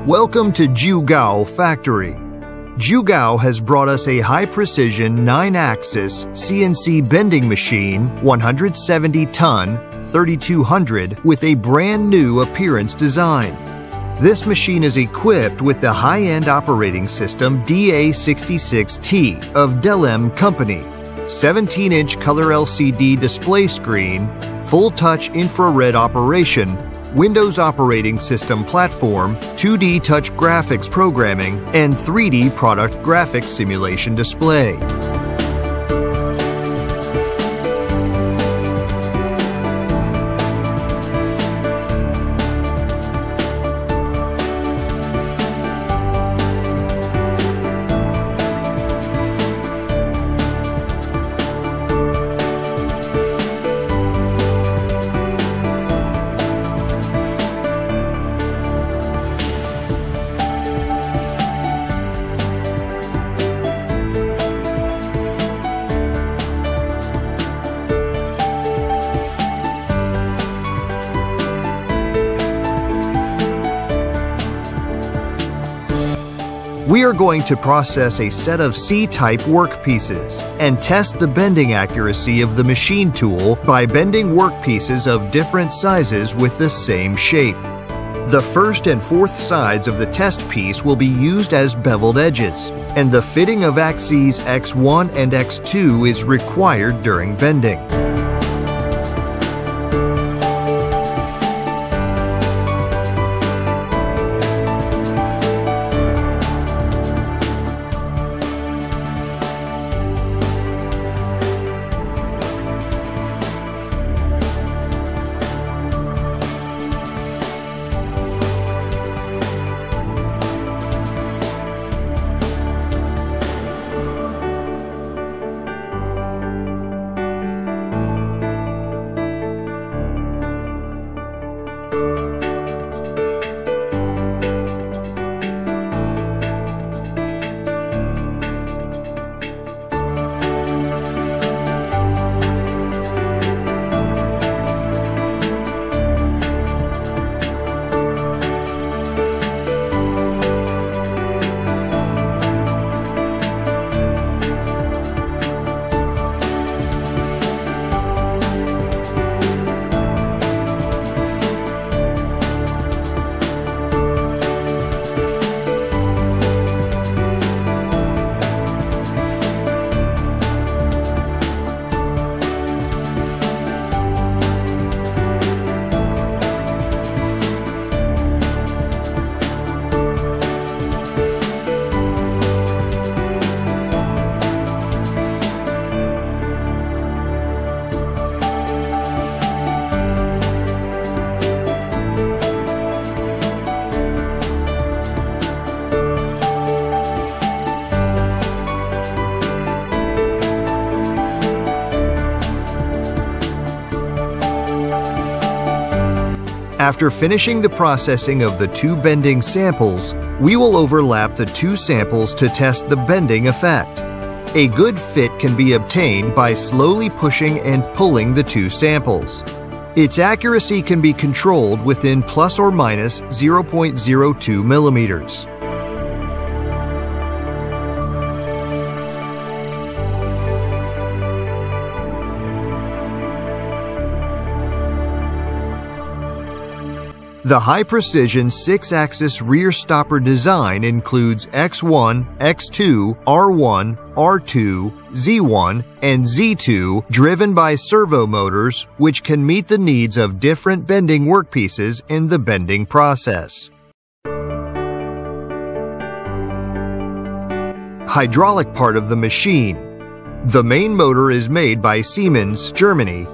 Welcome to JUGAO Factory. JUGAO has brought us a high-precision 9-axis CNC bending machine, 170-ton, 3200, with a brand new appearance design. This machine is equipped with the high-end operating system DA66T of DELEM company, 17-inch color LCD display screen, full-touch infrared operation, Windows operating system platform, 2D touch graphics programming, and 3D product graphics simulation display. We are going to process a set of C-type workpieces and test the bending accuracy of the machine tool by bending workpieces of different sizes with the same shape. The first and fourth sides of the test piece will be used as beveled edges, and the fitting of axes X1 and X2 is required during bending. After finishing the processing of the two bending samples, we will overlap the two samples to test the bending effect. A good fit can be obtained by slowly pushing and pulling the two samples. Its accuracy can be controlled within plus or minus 0.02 millimeters. The high-precision 6-axis rear stopper design includes X1, X2, R1, R2, Z1, and Z2 driven by servo motors, which can meet the needs of different bending workpieces in the bending process. Hydraulic part of the machine. The main motor is made by Siemens, Germany,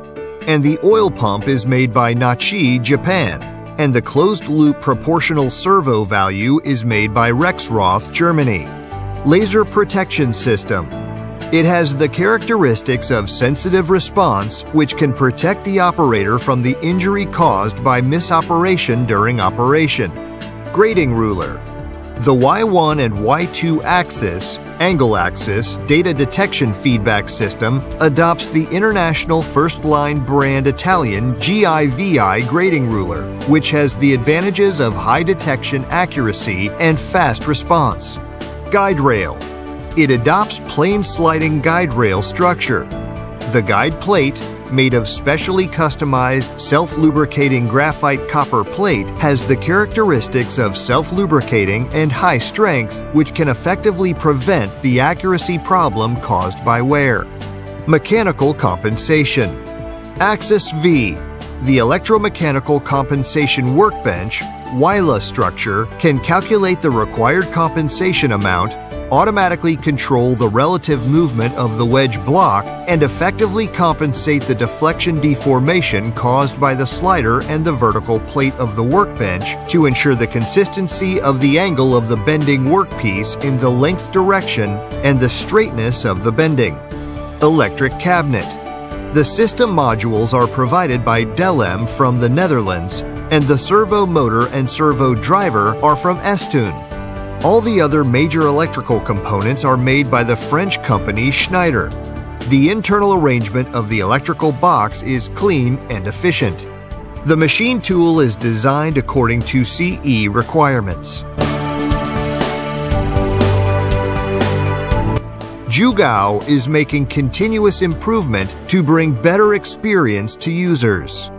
and the oil pump is made by Nachi, Japan. And the closed-loop proportional servo value is made by Rexroth, Germany. Laser protection system. It has the characteristics of sensitive response, which can protect the operator from the injury caused by misoperation during operation. Grading ruler. The Y1 and Y2 axis Angle Axis Data Detection Feedback System adopts the international first-line brand Italian GIVI grading ruler, which has the advantages of high detection accuracy and fast response. Guide rail. It adopts plain sliding guide rail structure. The guide plate, made of specially customized self-lubricating graphite copper plate, has the characteristics of self-lubricating and high strength, which can effectively prevent the accuracy problem caused by wear. Mechanical compensation. Axis V, the electromechanical compensation workbench, WILA structure, can calculate the required compensation amount, automatically control the relative movement of the wedge block, and effectively compensate the deflection deformation caused by the slider and the vertical plate of the workbench to ensure the consistency of the angle of the bending workpiece in the length direction and the straightness of the bending. Electric cabinet. The system modules are provided by Delem from the Netherlands, and the servo motor and servo driver are from Estoon. All the other major electrical components are made by the French company Schneider. The internal arrangement of the electrical box is clean and efficient. The machine tool is designed according to CE requirements. JUGAO is making continuous improvement to bring better experience to users.